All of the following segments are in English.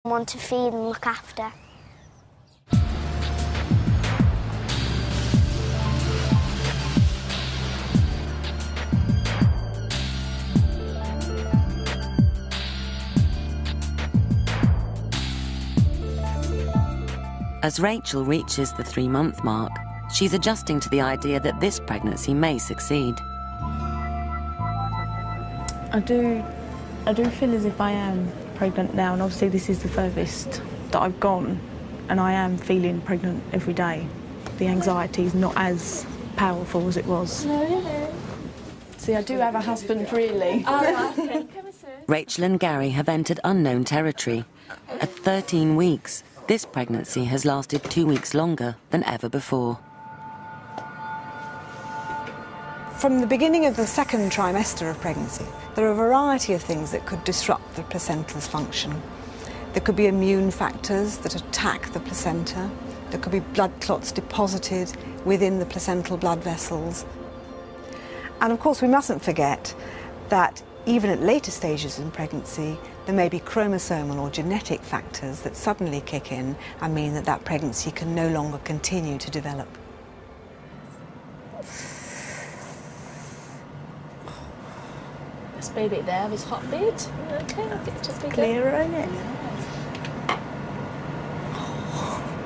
Someone to feed and look after. As Rachel reaches the 3-month mark, she's adjusting to the idea that this pregnancy may succeed. I do feel as if I am pregnant now, and obviously this is the furthest that I've gone, and I am feeling pregnant every day. The anxiety is not as powerful as it was. See, I do have a husband, really. Rachel and Gary have entered unknown territory. At 13 weeks, this pregnancy has lasted 2 weeks longer than ever before. From the beginning of the second trimester of pregnancy, there are a variety of things that could disrupt the placenta's function. There could be immune factors that attack the placenta. There could be blood clots deposited within the placental blood vessels. And of course, we mustn't forget that even at later stages in pregnancy, there may be chromosomal or genetic factors that suddenly kick in and mean that that pregnancy can no longer continue to develop. This baby there with his heartbeat. Okay, just be Clearer, isn't it?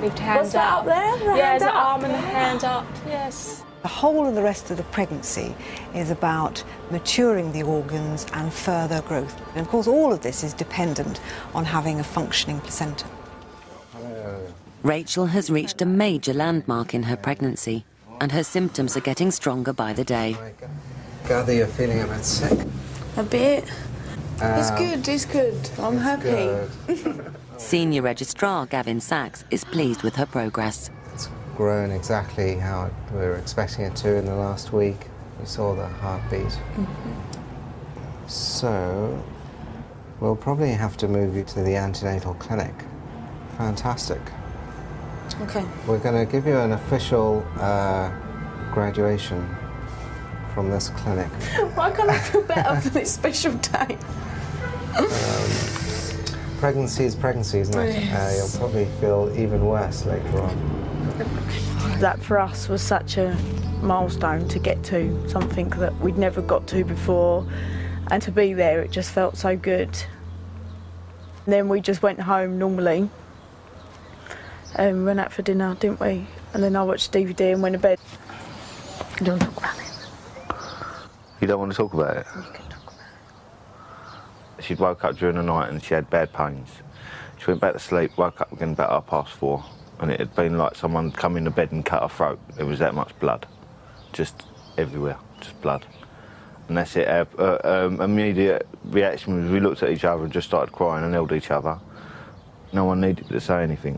Lift your hands What's that up there? Yeah, the arm and the hand up, yes. The whole of the rest of the pregnancy is about maturing the organs and further growth. And of course, all of this is dependent on having a functioning placenta. Rachel has reached a major landmark in her pregnancy, and her symptoms are getting stronger by the day. Gather you're feeling a bit sick. A bit. It's good. I'm happy. Senior Registrar Gavin Sachs is pleased with her progress. It's grown exactly how we were expecting it to in the last week. You saw the heartbeat. So, we'll probably have to move you to the antenatal clinic. Fantastic. Okay. We're going to give you an official graduation from this clinic. Why can't I feel better for this special day? Pregnancy is pregnancy, isn't it? You'll probably feel even worse later on. That for us was such a milestone to get to, something that we'd never got to before, and to be there, it just felt so good. And then we just went home normally and went out for dinner, didn't we? And then I watched DVD and went to bed. Don't talk about it. You don't want to talk about it? You can talk about it. She'd woke up during the night and she had bad pains. She went back to sleep, woke up again about 4:30, and it had been like someone come in the bed and cut her throat. There was that much blood, just everywhere, just blood. And that's it. Our immediate reaction was we looked at each other and just started crying and held each other. No one needed to say anything.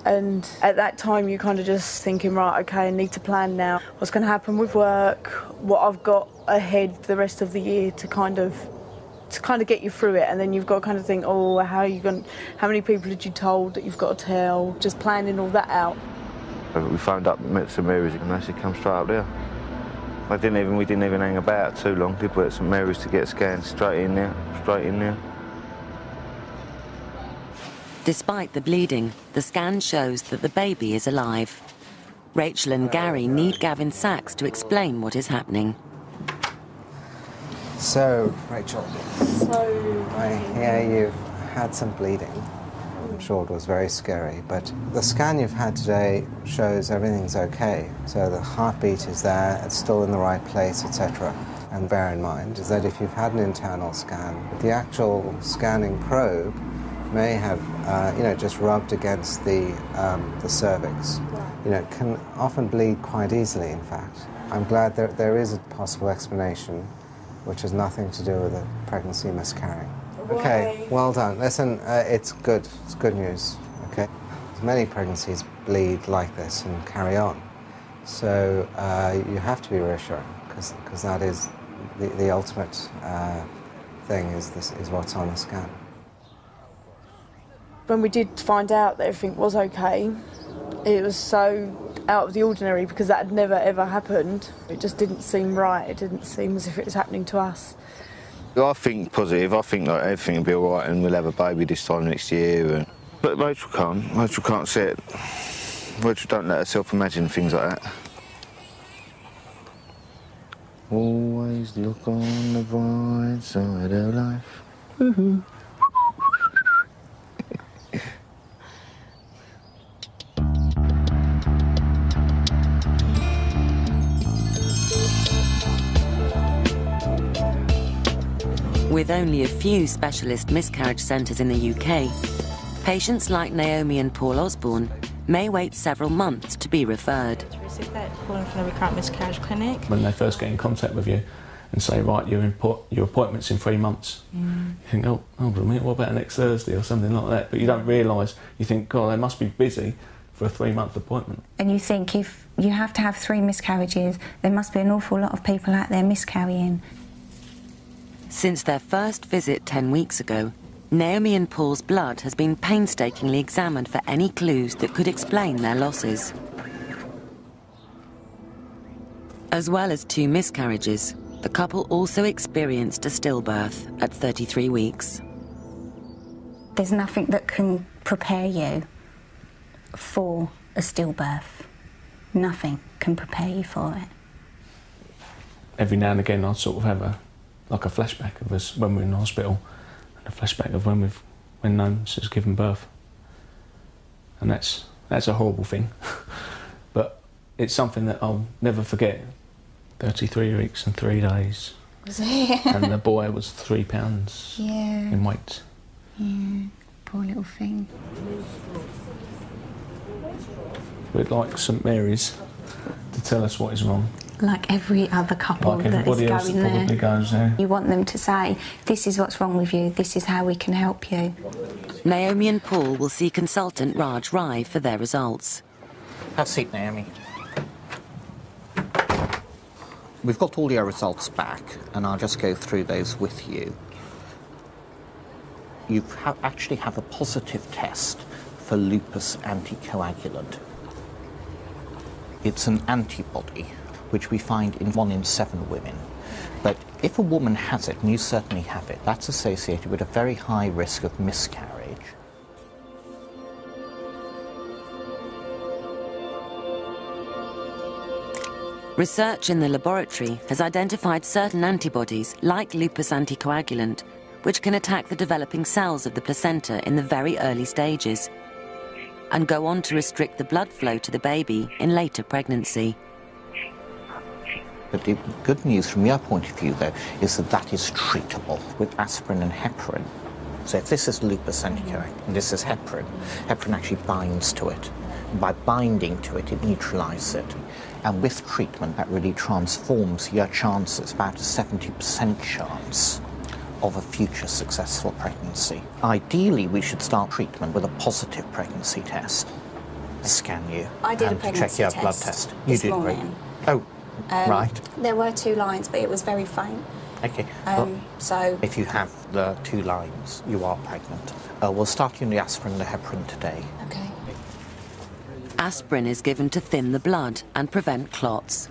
And at that time, you're kind of just thinking, right, OK, I need to plan now what's going to happen with work, what I've got ahead the rest of the year to kind of get you through it. And then you've got to kind of think, oh, how many people had you told that you've got to tell? Just planning all that out. We phoned up St Mary's and they said, come straight up there. We didn't even hang about too long, did we, at St Mary's to get scanned straight in there. Despite the bleeding, the scan shows that the baby is alive. Rachel and Gary need Gavin Sachs to explain what is happening. So, Rachel, I hear you've had some bleeding. I'm sure it was very scary, but the scan you've had today shows everything's okay. So the heartbeat is there, it's still in the right place, etc. And bear in mind is that if you've had an internal scan, the actual scanning probe may have, just rubbed against the cervix. It can often bleed quite easily, in fact. I'm glad there is a possible explanation, which has nothing to do with the pregnancy miscarrying. Okay, well done. Listen, it's good. It's good news, okay? Many pregnancies bleed like this and carry on. So you have to be reassured, because that is the ultimate thing, is what's on the scan. When we did find out that everything was okay, it was so out of the ordinary because that had never ever happened. It just didn't seem right. It didn't seem as if it was happening to us. I think positive. I think like everything will be all right and we'll have a baby this time next year. But Rachel can't. Rachel can't see it. Rachel don't let herself imagine things like that. Always look on the bright side of life. Woohoo. With only a few specialist miscarriage centres in the UK, patients like Naomi and Paul Osborne may wait several months to be referred. Receive that calling from the recurrent miscarriage clinic. When they first get in contact with you and say, right, your appointment's in 3 months, you think, oh, hold on a minute, what about next Thursday or something like that? But you don't realise, you think, God, they must be busy for a 3-month appointment. And you think if you have to have 3 miscarriages, there must be an awful lot of people out there miscarrying. Since their first visit 10 weeks ago, Naomi and Paul's blood has been painstakingly examined for any clues that could explain their losses. As well as 2 miscarriages, the couple also experienced a stillbirth at 33 weeks. There's nothing that can prepare you for a stillbirth. Nothing can prepare you for it. Every now and again I'd sort of have a flashback of us when we're in the hospital, and a flashback of when Noms has given birth. And that's a horrible thing. But it's something that I'll never forget. 33 weeks and 3 days. Was it? And the boy was 3 pounds in weight. Yeah, poor little thing. We'd like St Mary's to tell us what is wrong. Like every other couple like that is everybody else going that probably there. Goes there. You want them to say, this is what's wrong with you, this is how we can help you. Naomi and Paul will see consultant Raj Rai for their results. Have a seat, Naomi. We've got all your results back, and I'll just go through those with you. You actually have a positive test for lupus anticoagulant. It's an antibody, which we find in 1 in 7 women. But if a woman has it, and you certainly have it, that's associated with a very high risk of miscarriage. Research in the laboratory has identified certain antibodies, like lupus anticoagulant, which can attack the developing cells of the placenta in the very early stages and go on to restrict the blood flow to the baby in later pregnancy. But the good news from your point of view, though, is that that is treatable with aspirin and heparin. So if this is lupus anticoagulant and this is heparin, heparin actually binds to it. And by binding to it, it neutralizes it. And with treatment, that really transforms your chances, about a 70% chance of a future successful pregnancy. Ideally, we should start treatment with a positive pregnancy test. Scan you. I did a and pregnancy check your test blood test. You this did, morning. Regan. Oh, right. There were 2 lines, but it was very faint. Okay. So if you have the 2 lines, you are pregnant. We'll start you on the aspirin and the heparin today. okay. Aspirin is given to thin the blood and prevent clots.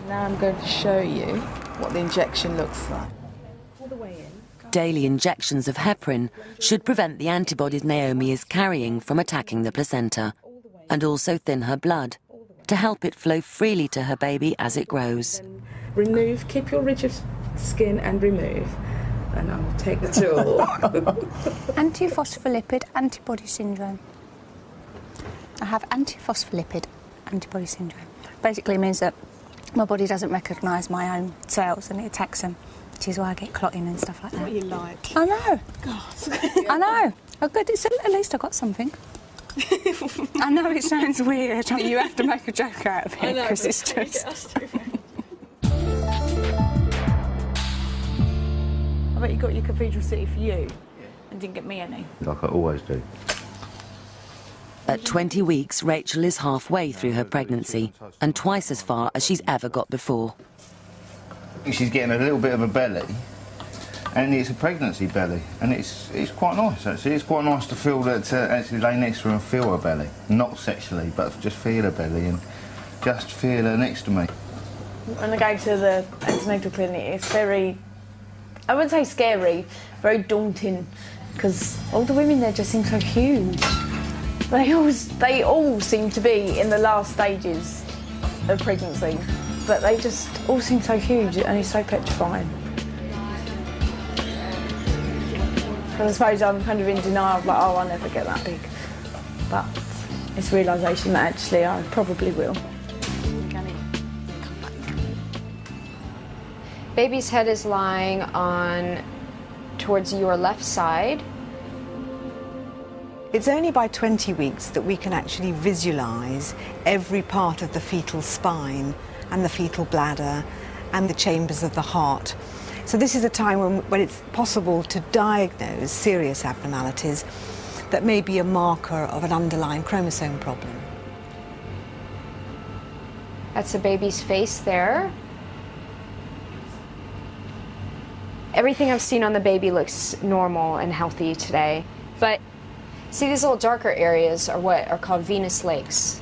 Now I'm going to show you what the injection looks like. Daily injections of heparin should prevent the antibodies Naomi is carrying from attacking the placenta and also thin her blood to help it flow freely to her baby as it grows. Remove, keep your ridge of skin and remove. And I'll take the tool. Antiphospholipid antibody syndrome. I have antiphospholipid antibody syndrome. Basically means that my body doesn't recognise my own cells and it attacks them, which is why I get clotting and stuff like that. What you like? I know. God. I know. Oh, good. At least I got something. I know it sounds weird. You have to make a joke out of it because it's just. I bet you got your Cathedral City for you and didn't get me any. Like I always do. At 20 weeks, Rachel is halfway through her pregnancy and twice as far as she's ever got before. She's getting a little bit of a belly, and it's a pregnancy belly, and it's quite nice actually. It's quite nice to feel that actually lay next to her and feel her belly, not sexually, but just feel her belly and just feel her next to me. When I go to the antenatal clinic, it's very I wouldn't say scary, very daunting, because all the women there just seem so huge. They all seem to be in the last stages of pregnancy, but they just all seem so huge and it's so petrifying. I suppose I'm kind of in denial, like, oh, I'll never get that big. But it's realisation that actually I probably will. Baby's head is lying on towards your left side. It's only by 20 weeks that we can actually visualise every part of the fetal spine and the fetal bladder and the chambers of the heart. So this is a time when it's possible to diagnose serious abnormalities that may be a marker of an underlying chromosome problem. That's the baby's face there. Everything I've seen on the baby looks normal and healthy today. But see, these little darker areas are what are called venous lakes.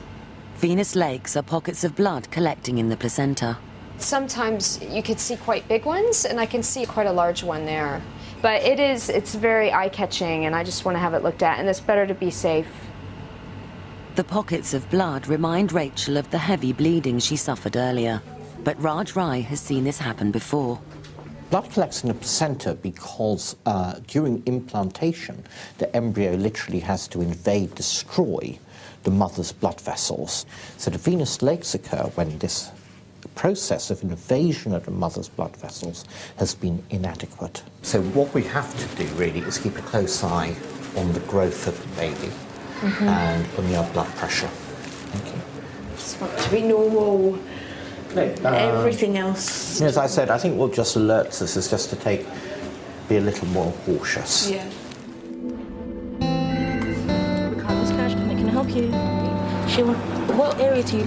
Venous lakes are pockets of blood collecting in the placenta. Sometimes you could see quite big ones, and I can see quite a large one there. But it's very eye-catching, and I just want to have it looked at, and it's better to be safe. The pockets of blood remind Rachel of the heavy bleeding she suffered earlier. But Raj Rai has seen this happen before. Blood collects in the placenta because during implantation, the embryo literally has to invade, destroy the mother's blood vessels. So the venous lakes occur when this process of invasion of the mother's blood vessels has been inadequate. So what we have to do really is keep a close eye on the growth of the baby and on your blood pressure. Thank you. Just want to be normal. Everything else. As I said, I think what just alerts us is just to be a little more cautious. Yeah. Can I help you? What area do you live